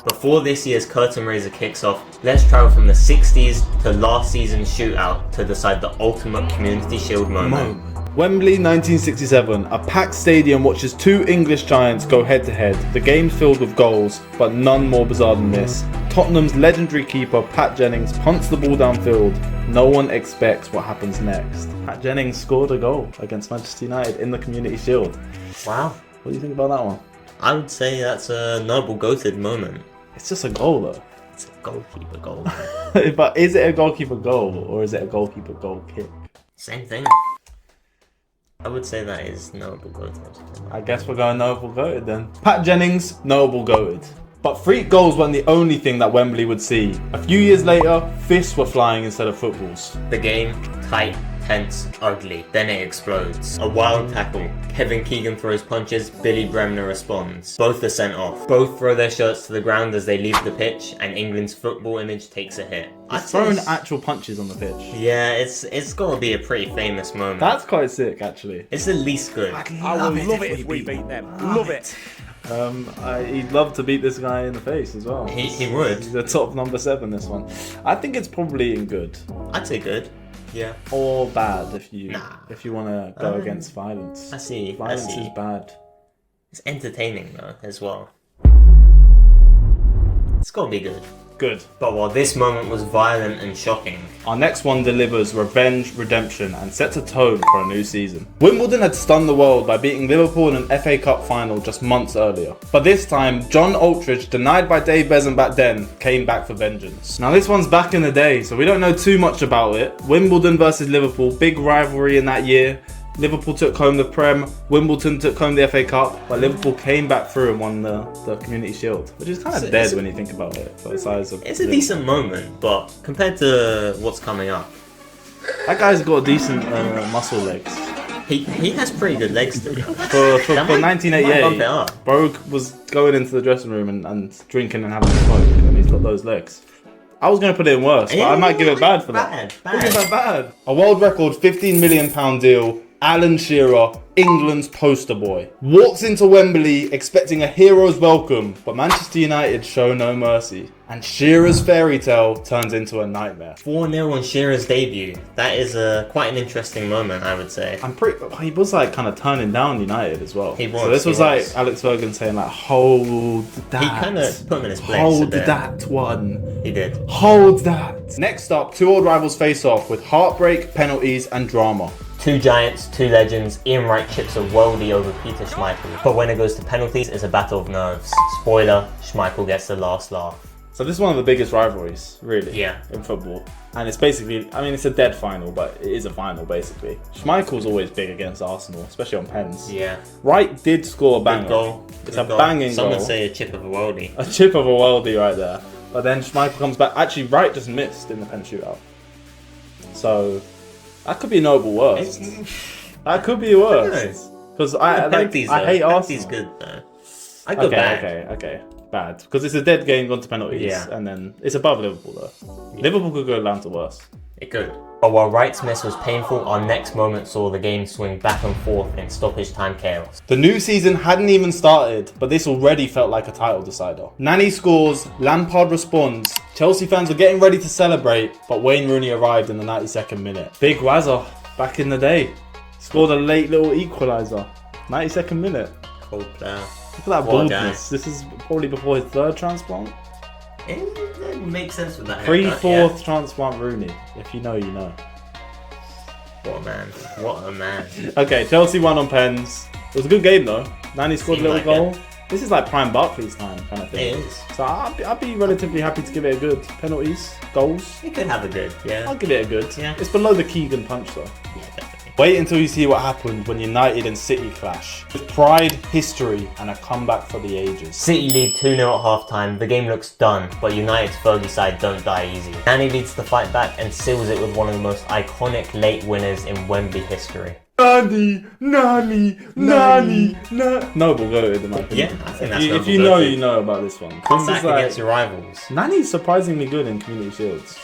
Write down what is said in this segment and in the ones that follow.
Before this year's curtain raiser kicks off, let's travel from the 60s to last season's shootout to decide the ultimate Community Shield moment. Wembley 1967, a packed stadium watches two English giants go head to head. The game's filled with goals, but none more bizarre than this. Tottenham's legendary keeper Pat Jennings punts the ball downfield. No one expects what happens next. Pat Jennings scored a goal against Manchester United in the Community Shield. Wow. What do you think about that one? I would say that's a noble goated moment. It's just a goal though. It's a goalkeeper goal. But is it a goalkeeper goal or is it a goalkeeper goal kick? Same thing. I would say that is noble goated. I guess we're going noble goated then. Pat Jennings, noble goated. But freak goals weren't the only thing that Wembley would see. A few years later, fists were flying instead of footballs. The game, tight, tense, ugly. Then it explodes. A wild tackle. Kevin Keegan throws punches, Billy Bremner responds. Both are sent off. Both throw their shirts to the ground as they leave the pitch, and England's football image takes a hit. He's throwing actual punches on the pitch. Yeah, it's gotta be a pretty famous moment. That's quite sick, actually. It's at least good. I would love it if we beat them. Love it. He'd love to beat this guy in the face as well. He would. He's the top number 7 this one. I think it's probably in good. I'd say good. Yeah. Or bad if you want to go against violence. I see. Violence is bad. It's entertaining though as well. It's gotta be good. Good. But while this moment was violent and shocking, our next one delivers revenge, redemption, and sets a tone for a new season. Wimbledon had stunned the world by beating Liverpool in an FA Cup final just months earlier. But this time, John Aldridge, denied by Dave Besom back then, came back for vengeance. Now this one's back in the day, so we don't know too much about it. Wimbledon versus Liverpool, big rivalry in that year. Liverpool took home the Prem, Wimbledon took home the FA Cup, but Liverpool came back through and won the Community Shield, which is kind of dead when you think about it. For the size of it's a decent moment, but compared to what's coming up, that guy's got decent muscle legs. He has pretty good legs to be honest. For 1988, bro was going into the dressing room and drinking and having a smoke, and he's got those legs. I was going to put it in worse, but I might give it bad for that. Bad. A world record £15 million deal. Alan Shearer, England's poster boy, walks into Wembley expecting a hero's welcome, but Manchester United show no mercy, and Shearer's fairy tale turns into a nightmare. 4-0 on Shearer's debut. That is quite an interesting moment, I would say. He was like kind of turning down United as well. He was. So this was like Alex Ferguson saying like, hold that. He kind of put him in his place. Hold that one. He did. Hold that. Next up, two old rivals face off with heartbreak, penalties, and drama. Two giants, two legends. Ian Wright chips a worldie over Peter Schmeichel. But when it goes to penalties, it's a battle of nerves. Spoiler, Schmeichel gets the last laugh. So this is one of the biggest rivalries, really, in football. And it's basically, I mean, it's a dead final, but it is a final, basically. Schmeichel's always big against Arsenal, especially on pens. Yeah. Wright did score a banger. Good goal. It's a banging Some goal. would say a chip of a worldie. A chip of a worldie right there. But then Schmeichel comes back. Actually, Wright just missed in the pen shootout. So that could be a noble worst. That could be worse. Because I hate Arsenal. Good though. I go bad. Okay. Bad. Because it's a dead game gone to penalties. Yeah. And then it's above Liverpool though. Yeah. Liverpool could go down to worse. It could. But while Wright's miss was painful, our next moment saw the game swing back and forth in stoppage time chaos. The new season hadn't even started, but this already felt like a title decider. Nani scores, Lampard responds, Chelsea fans were getting ready to celebrate, but Wayne Rooney arrived in the 92nd minute. Big Wazza, back in the day, scored a late little equaliser. 92nd minute. Cold player. Look at that baldness. This is probably before his third transplant. It makes sense with that. 3/4 transplant Rooney. If you know, you know. What a man. What a man. Okay, Chelsea won on pens. It was a good game though. Nani scored a little goal. This is like prime Barclays time kind of thing. It is. So I'd be relatively happy to give it a good. Penalties, goals. It could have a good, yeah. I'll give it a good. Yeah. It's below the Keegan punch though. Yeah, definitely. Wait until you see what happened when United and City clash. With pride, history, and a comeback for the ages. City lead 2-0 at half-time. The game looks done, but United's Fergie side don't die easy. Nani leads the fight back and seals it with one of the most iconic late winners in Wembley history. Nani. Noble goated in my opinion. Yeah, I think that's If you know, you know about this one. Come back against your rivals. Nani's surprisingly good in Community Shields.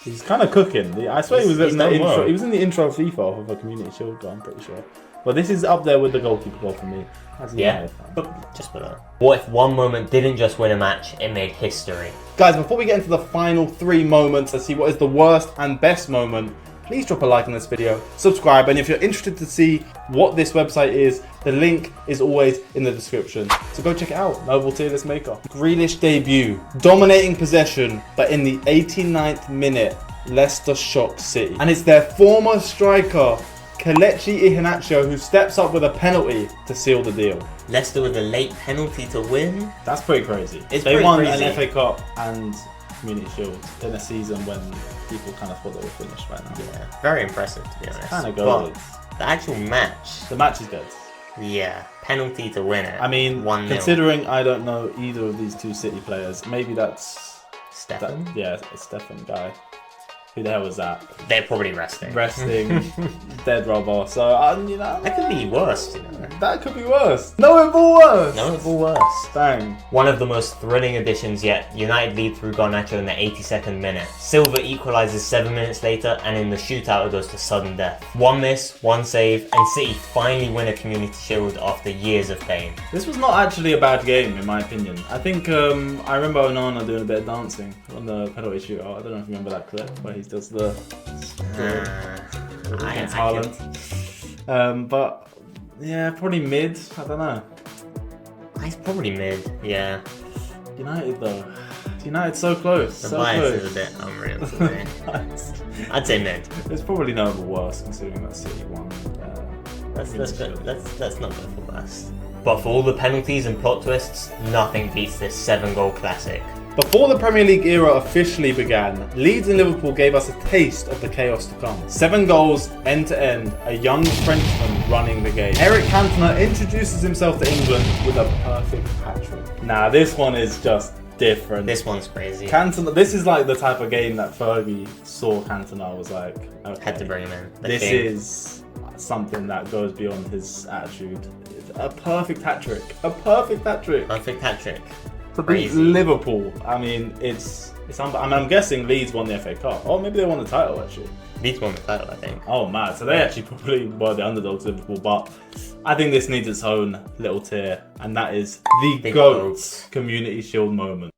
He's kind of cooking. I swear he was in the intro FIFA of a Community Shield, I'm pretty sure. But this is up there with the goalkeeper goal for me. As a Yeah, United fan. but just below. What if one moment didn't just win a match, it made history? Guys, before we get into the final 3 moments and see what is the worst and best moment, please drop a like on this video, subscribe, and if you're interested to see what this website is, the link is always in the description. So go check it out. Noble tier list maker. Grealish debut, dominating possession, but in the 89th minute, Leicester shocked City. And it's their former striker, Kelechi Iheanacho, who steps up with a penalty to seal the deal. Leicester with a late penalty to win. That's pretty crazy. It's they pretty won crazy. an FA Cup and Community Shield in a season when people kind of thought they were finished right now. Yeah, very impressive to be honest. Kind of But goated. the actual match, The match is dead. yeah, penalty to win it. I mean, 1-0. considering I don't know either of these 2 City players, maybe that's Stefan? yeah, it's Stefan guy. Who the hell was that? They're probably resting. Resting, dead rubber. So you know, That could be worse, you know. that could be worse. No, it will worse. No, it's worse. Dang. One of the most thrilling additions yet. United lead through Garnacho in the 82nd minute. Silva equalises 7 minutes later, and in the shootout it goes to sudden death. 1 miss, 1 save, and City finally win a Community Shield after years of pain. This was not actually a bad game, in my opinion. I think I remember Onana doing a bit of dancing on the penalty shootout. I don't know if you remember that clip where he does the against Haaland. But yeah, probably mid. I don't know. It's probably mid, yeah. United though. United's so close. The so bias close. is a bit unreal to me. I'd say mid. It's probably notable worse considering that City won. Let's not go for worst. But for all the penalties and plot twists, nothing beats this 7-goal classic. Before the Premier League era officially began, Leeds and Liverpool gave us a taste of the chaos to come. 7 goals, end to end, a young Frenchman running the game. Eric Cantona introduces himself to England with a perfect hat-trick. Now this one is just different. This one's crazy. Cantona, this is like the type of game that Fergie saw Cantona was like, okay, Had to bring him in. this is something that goes beyond his attitude. It's a perfect hat-trick. A perfect hat-trick. Perfect hat trick. To beat Crazy. Liverpool, I mean, I'm guessing Leeds won the FA Cup. Oh, maybe they won the title actually. Leeds won the title, I think. Oh man, so they actually probably were the underdogs Liverpool, but I think this needs its own little tier, and that is the Big GOAT goats. Community Shield moment.